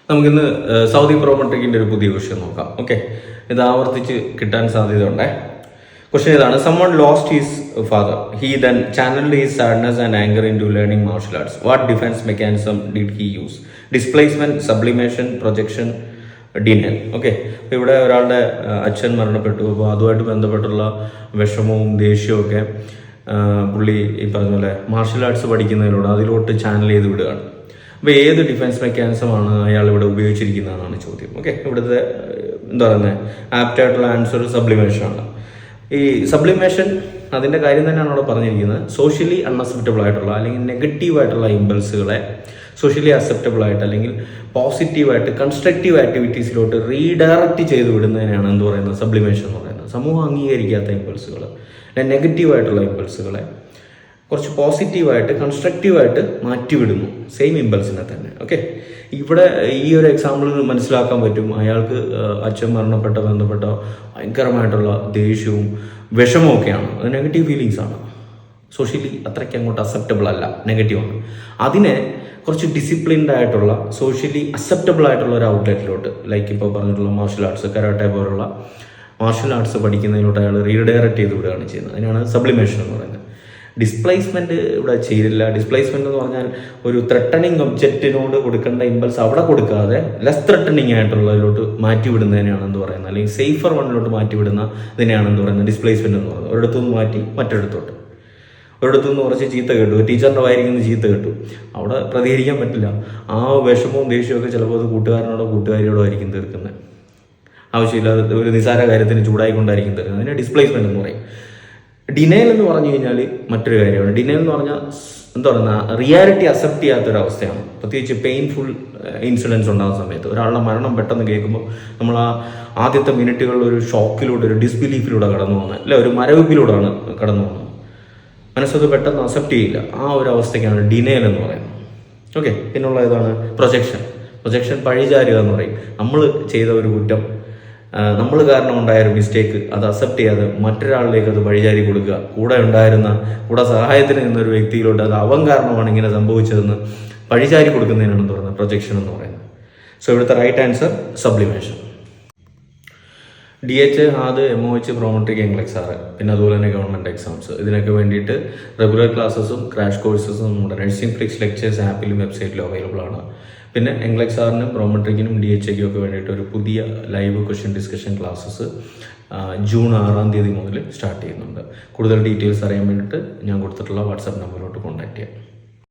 നമുക്കിന്ന് സൗദി പ്രോമെട്രിക്കിൻ്റെ ഒരു പുതിയ ക്വസ്റ്റ്യൻ നോക്കാം. ഓക്കെ, ഇത് ആവർത്തിച്ച് കിട്ടാൻ സാധ്യതയുണ്ട്. ക്വസ്റ്റ്യൻ ഇതാണ്: someone lost his father. He then channeled his sadness and anger into learning martial arts. What defense mechanism did he use? Displacement, sublimation, projection, denial. Okay, അപ്പോൾ ഇവിടെ ഒരാളുടെ അച്ഛൻ മരണപ്പെട്ടു. അപ്പോൾ അതുമായിട്ട് ബന്ധപ്പെട്ടുള്ള വിഷമവും ദേഷ്യവും ഒക്കെ പുള്ളി ഈ പറഞ്ഞ പോലെ മാർഷൽ ആർട്സ് പഠിക്കുന്നതിലൂടെ അതിലോട്ട് ചാനൽ ചെയ്ത് വിടുകയാണ്. അപ്പോൾ ഏത് ഡിഫൻസ് മെക്കാനിസമാണ് അയാൾ ഇവിടെ ഉപയോഗിച്ചിരിക്കുന്നതെന്നാണ് ചോദ്യം. ഓക്കെ, ഇവിടുത്തെ എന്താ പറയുന്നത് ആപ്റ്റായിട്ടുള്ള ആൻസർ സബ്ലിമേഷൻ ആണ്. ഈ സബ്ലിമേഷൻ അതിൻ്റെ കാര്യം തന്നെയാണ് അവിടെ പറഞ്ഞിരിക്കുന്നത്. സോഷ്യലി അൺഅക്സെപ്റ്റബിൾ ആയിട്ടുള്ള അല്ലെങ്കിൽ നെഗറ്റീവായിട്ടുള്ള ഇമ്പൾസുകളെ സോഷ്യലി അക്സെപ്റ്റബിൾ ആയിട്ട് അല്ലെങ്കിൽ പോസിറ്റീവായിട്ട് കൺസ്ട്രക്റ്റീവ് ആക്ടിവിറ്റീസിലോട്ട് റീഡയറക്റ്റ് ചെയ്ത് വിടുന്നതിനാണ് എന്ത് പറയുന്നത് സബ്ലിമേഷൻ എന്ന് പറയുന്നത്. സമൂഹം അംഗീകരിക്കാത്ത ഇമ്പൾസുകൾ, നെഗറ്റീവായിട്ടുള്ള ഇമ്പൾസുകളെ കുറച്ച് പോസിറ്റീവായിട്ട് കൺസ്ട്രക്റ്റീവായിട്ട് മാറ്റിവിടുന്നു സെയിം ഇമ്പൾസിനെ തന്നെ. ഓക്കെ, ഇവിടെ ഈ ഒരു എക്സാമ്പിളിൽ മനസ്സിലാക്കാൻ പറ്റും അയാൾക്ക് അച്ഛൻ ബന്ധപ്പെട്ട ഭയങ്കരമായിട്ടുള്ള ദേഷ്യവും വിഷമവും ഒക്കെയാണ്. അത് നെഗറ്റീവ് ഫീലിങ്സ് ആണ്, സോഷ്യലി അത്രയ്ക്ക് അങ്ങോട്ട് അക്സെപ്റ്റബിൾ അല്ല, നെഗറ്റീവാണ്. അതിനെ കുറച്ച് ഡിസിപ്ലിൻഡ് ആയിട്ടുള്ള സോഷ്യലി അക്സെപ്റ്റബിൾ ആയിട്ടുള്ള ഒരു ഔട്ട്ലെറ്റിലോട്ട്, ലൈക്ക് ഇപ്പോൾ പറഞ്ഞിട്ടുള്ള മാർഷൽ ആർട്സ്, കരാട്ടെ പോലുള്ള മാർഷൽ ആർട്സ് പഠിക്കുന്നതിലോട്ട് അയാൾ റീഡയറക്റ്റ് ചെയ്ത് വിടുകയാണ് ചെയ്യുന്നത്. അതിനാണ് സബ്ലിമേഷൻ എന്ന് പറയുന്നത്. ഡിസ്പ്ലേസ്മെന്റ് ഇവിടെ ചെയ്തില്ല. ഡിസ്പ്ലേസ്മെന്റ് എന്ന് പറഞ്ഞാൽ ഒരു ത്രെട്ടണിങ് ഒബ്ജക്റ്റിനോട് കൊടുക്കേണ്ട ഇമ്പൾസ് അവിടെ കൊടുക്കാതെ ലെസ് ത്രെട്ടണിങ് ആയിട്ടുള്ളതിലോട്ട് മാറ്റിവിടുന്നതിനാണ് എന്ത് പറയുന്നത്, അല്ലെങ്കിൽ സേഫർ വണ്ണിലോട്ട് മാറ്റിവിടുന്ന ഇതിനെയാണ് എന്ത് പറയുന്നത് ഡിസ്പ്ലേസ്മെന്റ് എന്ന് പറയുന്നത്. ഒരിടത്തുനിന്ന് മാറ്റി മറ്റൊരിടത്തോട്ട്, ഒരിടത്തുനിന്ന് കുറച്ച് ചീത്ത കേട്ടു, ടീച്ചറിൻ്റെ വായിരിക്കുന്ന ചീത്ത കേട്ടു, അവിടെ പ്രതികരിക്കാൻ പറ്റില്ല. ആ വിഷമവും ദേഷ്യവും ഒക്കെ ചിലപ്പോൾ അത് കൂട്ടുകാരിയോടോ ആയിരിക്കും തീർക്കുന്നത്. ആവശ്യമില്ലാതെ ഒരു നിസാര കാര്യത്തിന് ചൂടായിക്കൊണ്ടായിരിക്കും തീർക്കുന്നത്. അതിനെ ഡിസ്പ്ലേസ്മെന്റ് എന്ന് പറയും. ഡിനയൽ എന്ന് പറഞ്ഞു കഴിഞ്ഞാൽ മറ്റൊരു കാര്യമാണ്. ഡിനയൽ എന്ന് പറഞ്ഞാൽ എന്താ പറയുക, റിയാലിറ്റി അക്സെപ്റ്റ് ചെയ്യാത്തൊരവസ്ഥയാണ്. പ്രത്യേകിച്ച് പെയിൻഫുൾ ഇൻസിഡൻസ് ഉണ്ടാകുന്ന സമയത്ത് ഒരാളുടെ മരണം പെട്ടെന്ന് കേൾക്കുമ്പോൾ നമ്മൾ ആ ആദ്യത്തെ മിനിറ്റുകളിൽ ഒരു ഷോക്കിലൂടെ, ഒരു ഡിസ്ബിലീഫിലൂടെ കടന്നു പോകുന്നത്, അല്ല ഒരു മരവിപ്പിലൂടെയാണ് കടന്നു പോകുന്നത്. മനസ്സത് പെട്ടെന്ന് അക്സെപ്റ്റ് ചെയ്യില്ല. ആ ഒരു അവസ്ഥയ്ക്കാണ് ഡിനയൽ എന്ന് പറയുന്നത്. ഓക്കെ, പിന്നുള്ള ഇതാണ് പ്രൊജക്ഷൻ. പ്രൊജക്ഷൻ പഴിചാരുക എന്ന് പറയും. നമ്മൾ ചെയ്ത ഒരു കുറ്റം, നമ്മൾ കാരണം ഉണ്ടായൊരു മിസ്റ്റേക്ക് അത് അക്സെപ്റ്റ് ചെയ്യാതെ മറ്റൊരാളിലേക്ക് അത് വഴിചാരി കൊടുക്കുക. കൂടെ സഹായത്തിന് നിന്നൊരു വ്യക്തിയിലോട്ട് അത് അവൻ കാരണമാണ് ഇങ്ങനെ സംഭവിച്ചതെന്ന് പഴിചാരി കൊടുക്കുന്നതിനാണ് എന്ന് പറയുന്നത് പ്രൊജക്ഷൻ എന്ന് പറയുന്നത്. സോ ഇവിടുത്തെ റൈറ്റ് ആൻസർ സബ്ലിമേഷൻ. DH, അത് MOH, പ്രോമെട്രിക്, എംഗ്ലെക്സാർ, പിന്നെ അതുപോലെ തന്നെ ഗവൺമെൻറ് എക്സാംസ്, ഇതിനൊക്കെ വേണ്ടിയിട്ട് റെഗുലർ ക്ലാസ്സസും ക്രാഷ് കോഴ്സസും നമ്മുടെ നഴ്സിംഗ് ഫ്ലിക്സ് ലെക്ചേഴ്സ് ആപ്പിലും വെബ്സൈറ്റിലും അവൈലബിൾ ആണ്. പിന്നെ എംഗ്ലെക്സാറിനും പ്രോമെട്രിക്കിനും DHയ്ക്കും ഒക്കെ വേണ്ടിയിട്ട് ഒരു പുതിയ live question discussion classes June 6 മുതൽ സ്റ്റാർട്ട് ചെയ്യുന്നുണ്ട്. കൂടുതൽ ഡീറ്റെയിൽസ് അറിയാൻ വേണ്ടിയിട്ട് ഞാൻ കൊടുത്തിട്ടുള്ള വാട്സാപ്പ് നമ്പറിലോട്ട് കോൺടാക്ട് ചെയ്യാം.